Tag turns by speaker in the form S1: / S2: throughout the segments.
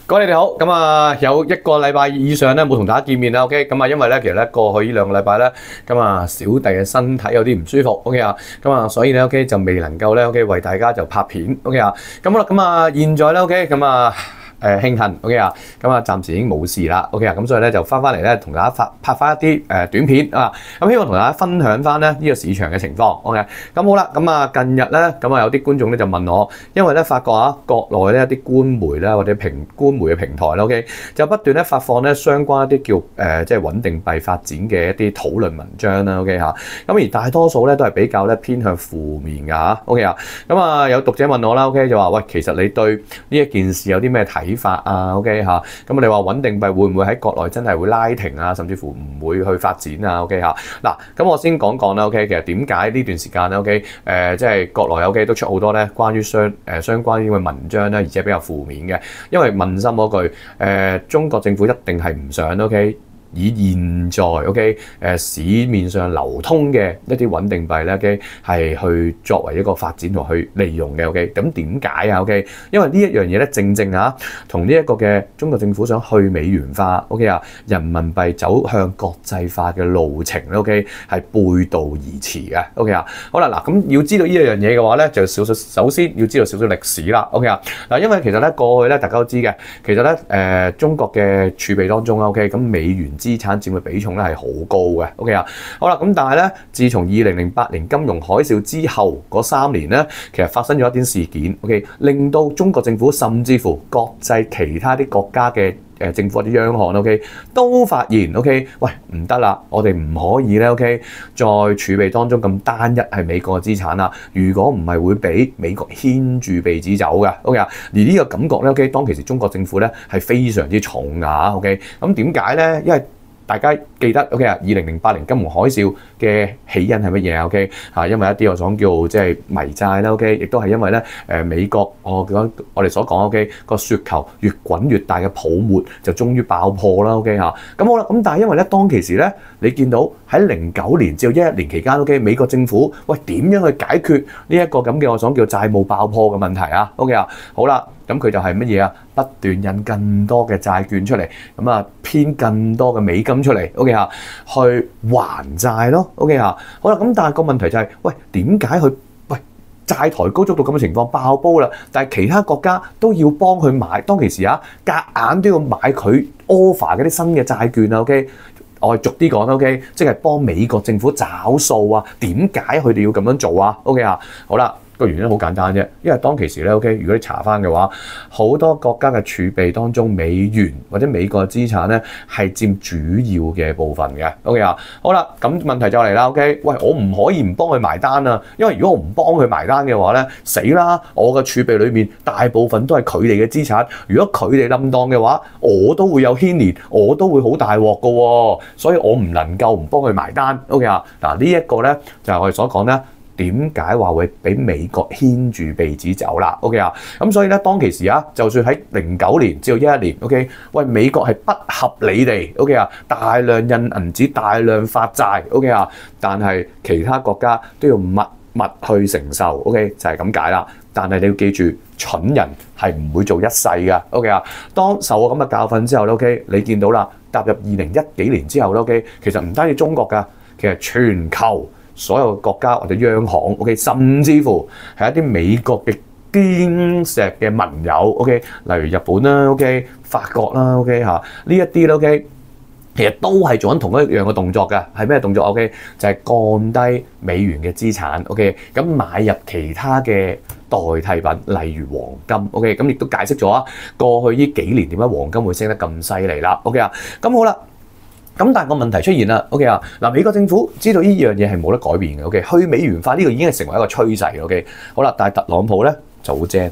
S1: 各位你哋好，咁啊有一個禮拜以上咧冇同大家見面啦 ，OK， 咁啊因為咧其實咧過去呢2個禮拜咧，咁啊小弟嘅身體有啲唔舒服 ，OK 啊，咁啊所以咧 OK 就未能夠咧 OK 為大家就拍片 ，OK 啊，咁好啦，咁啊現在咧 OK， 咁啊慶幸 OK 啊，咁啊暫時已經冇事啦 ，OK 啊，咁所以咧就翻嚟咧同大家拍翻一啲短片啊，咁希望同大家分享翻咧呢個市場嘅情況 ，OK， 咁好啦，咁啊近日咧咁啊有啲觀眾咧就問我，因為咧發覺啊國內咧一啲官媒啦或者官媒嘅平台啦 ，OK， 就不斷咧發放咧相關一啲叫即係穩定幣發展嘅一啲討論文章啦 ，OK 嚇，咁而大多數咧都係比較咧偏向負面㗎嚇 ，OK 啊，咁啊有讀者問我啦 ，OK 就話喂，其實你對呢一件事有啲咩睇法啊 ？OK 嚇，咁你話穩定幣會唔會喺國內真係會拉停啊？甚至乎唔會去發展啊 ？OK 嚇，嗱，咁我先講啦 ，OK， 其實點解呢段時間咧 ，OK， 即係國內 OK 都出好多咧關於相關呢個文章咧，而且比較負面嘅，因為問心嗰句，中國政府一定係唔想 OK。以現在 OK 市面上流通嘅一啲穩定幣咧 OK 係去作為一個發展同去利用嘅 OK， 咁點解啊 OK？ 因為呢一樣嘢咧正同呢一個嘅中國政府想去美元化 OK 啊，人民幣走向國際化嘅路程 OK 係背道而馳嘅 OK 啊。好啦，嗱，咁要知道呢一樣嘢嘅話咧，就首先要知道少少歷史啦 OK 啊。嗱，因為其實咧過去咧大家都知嘅，其實咧中國嘅儲備當中 OK 咁美元資產佔嘅比重咧係好高嘅 ，OK 啊，好啦，咁但係咧，自從2008年金融海嘯之後嗰3年咧，其實發生咗一啲事件 ，OK， 令到中國政府甚至乎國際其他啲國家嘅政府或者央行 ，OK， 都發現 ，OK， 喂唔得啦，我哋唔可以咧 ，OK， 在儲備當中咁單一係美國嘅資產啦，如果唔係會俾美國牽住鼻子走嘅 ，OK 啊，而呢個感覺咧 ，OK， 當其時中國政府咧係非常之重㗎 ，OK， 咁點解咧？因為大家記得 OK 啊，2008年金融海嘯嘅起因係乜嘢啊 ？OK 嚇，因為一啲我講叫即係迷債啦 ，OK， 亦都係因為咧美國我哋所講 OK 個雪球越滾越大嘅泡沫就終於爆破啦 ，OK 嚇。咁好啦，咁但係因為咧當其時咧，你見到喺09年至到11年期間 OK， 美國政府喂點樣去解決呢一個咁嘅我講叫債務爆破嘅問題啊 ？OK 啊，好啦。咁佢就係乜嘢啊？不斷印更多嘅債券出嚟，咁啊編更多嘅美金出嚟 ，OK 嚇，去還債咯 ，OK 嚇。好啦，咁但係個問題就係，喂點解佢債台高築到咁嘅情況爆煲啦？但係其他國家都要幫佢買，當其時啊夾硬都要買佢 offer 嗰啲新嘅債券啊 ，OK。我哋逐啲講 OK， 即係幫美國政府找數啊？點解佢哋要咁樣做啊 ？OK 啊，好啦。個原因好簡單啫，因為當其時咧 OK， 如果你查翻嘅話，好多國家嘅儲備當中，美元或者美國嘅資產咧係佔主要嘅部分嘅 OK 啊。好啦，咁問題就嚟啦 OK， 喂，我唔可以唔幫佢埋單啊，因為如果我唔幫佢埋單嘅話咧，死啦！我嘅儲備裏面大部分都係佢哋嘅資產，如果佢哋冧檔嘅話，我都會有牽連，我都會好大鑊噶喎，所以我唔能夠唔幫佢埋單 OK 啊。嗱，呢一個咧就係我哋所講咧。點解話會俾美國牽住鼻子走啦 ？OK 啊，咁所以咧當其時啊，就算喺09年至到11年 ，OK， 喂美國係不合理地 OK 啊，大量印銀紙、大量發債 OK 啊，但係其他國家都要默默去承受 OK， 就係咁解啦。但係你要記住，蠢人係唔會做一世㗎 OK 啊。當受過咁嘅教訓之後 OK， 你見到啦，踏入2010幾年之後 OK， 其實唔單止中國㗎，其實全球。所有國家或者央行 ，OK， 甚至乎係一啲美國嘅堅石嘅盟友 ，OK， 例如日本啦 ，OK， 法國啦 ，OK 嚇，呢一啲 OK， 其實都係做緊同一樣嘅動作嘅，係咩動作 ？OK， 就係降低美元嘅資產 ，OK， 咁買入其他嘅代替品，例如黃金 ，OK， 咁亦都解釋咗啊，過去呢幾年點解黃金會升得咁犀利啦 ，OK 啊，咁好啦。咁但係個問題出現啦 ，OK 啊，嗱美國政府知道呢樣嘢係冇得改變嘅 ，OK， 去美元化呢個已經係成為一個趨勢 ，OK， 好啦，但係特朗普咧就好正，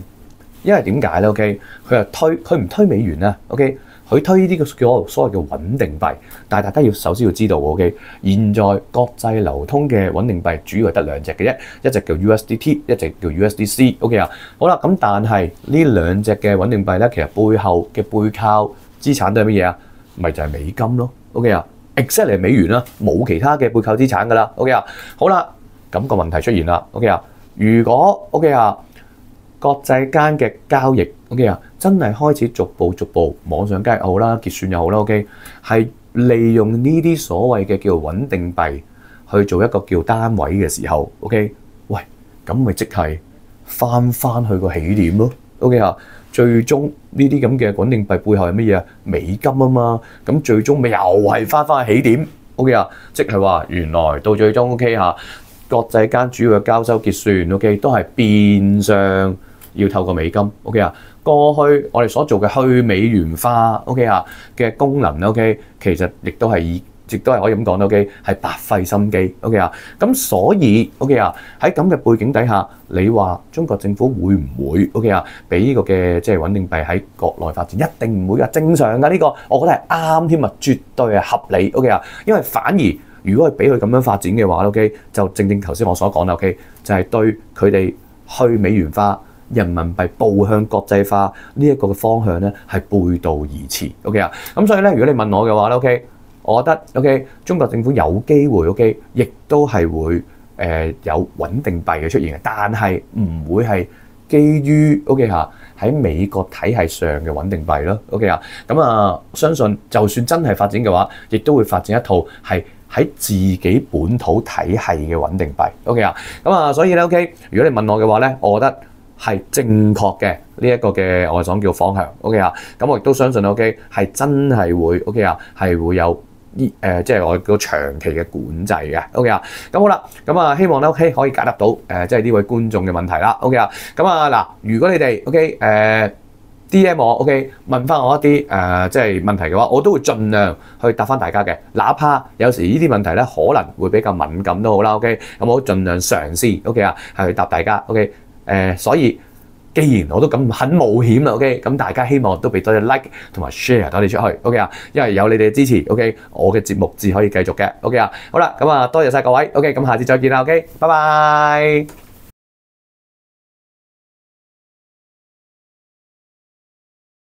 S1: 因為點解咧 ？OK， 佢唔推美元啊 ，OK， 佢推呢啲叫所謂嘅穩定幣，但係大家首先要知道 ，OK， 現在國際流通嘅穩定幣主要係得2隻嘅啫，一隻叫 USDT， 一隻叫 USDC，OK 啊，好啦，咁但係呢2隻嘅穩定幣咧，其實背後嘅背靠資產都係乜嘢啊？咪就係美金咯。OK 啊 ，exactly 美元啦，冇其他嘅背靠資產噶啦。OK 啊，好啦，咁個問題出現啦。OK 啊，如果 OK 啊，國際間嘅交易 OK 啊，真係開始逐步網上交易又好啦，結算又好啦 ，OK 係利用呢啲所謂嘅叫穩定幣去做一個叫單位嘅時候 ，OK 喂，咁咪即係翻去個起點咯 ，OK 啊，最終呢啲咁嘅穩定幣背後係乜嘢啊？美金啊嘛，咁最終咪又係翻去起點 ，OK 啊，即係話原來到最終 OK 嚇。國際間主要嘅交收結算 ，OK 都係變相要透過美金 ，OK 啊。過去我哋所做嘅去美元化 ，OK 啊嘅功能 ，OK 其實亦都係可以咁講 ，OK 係白費心機 ，OK 啊。咁所以 OK 啊喺咁嘅背景底下，你話中國政府會唔會 OK 啊俾呢個嘅即係穩定幣喺國內發展？一定唔會㗎，正常㗎呢個，我覺得係啱添啊，絕對係合理 ，OK 啊。因為反而如果係俾佢咁樣發展嘅話 ，OK 就正頭先我所講啦 ，OK 就係對佢哋去美元化、人民幣步向國際化呢一個嘅方向咧係背道而馳 ，OK 啊。咁所以咧，如果你問我嘅話咧 ，OK 我覺得 OK 中國政府有機會 OK 亦都係會有穩定幣嘅出現嘅，但係唔會係基於 OK 嚇喺美國體系上嘅穩定幣咯 ，OK 啊。咁啊，相信就算真係發展嘅話，亦都會發展一套係喺自己本土體系嘅穩定幣 ，OK 啊。咁啊，所以咧 OK，如果你問我嘅話咧，我覺得係正確嘅呢一個嘅我哋講叫方向 ，OK 啊。咁我亦都相信 OK 係真係會 OK 啊，係會有即係我個長期嘅管制嘅 ，OK 啊。咁好啦，咁啊希望咧 OK 可以解答到即係呢位觀眾嘅問題啦 ，OK 啊。咁啊嗱，如果你哋 OK DM 我 OK 問翻我一啲即係問題嘅話，我都會盡量去答翻大家嘅，哪怕有時呢啲問題咧可能會比較敏感都好啦 ，OK 咁我盡量嘗試 OK 啊係去答大家 OK 所以既然我都咁很冒險啦 OK 咁大家希望都俾多啲 like 同埋 share 多啲出去 OK 啊，因為有你哋嘅支持 OK 我嘅節目至可以繼續嘅 OK 啊。好啦，咁啊多謝晒各位 OK 咁下次再見啦 OK 拜拜。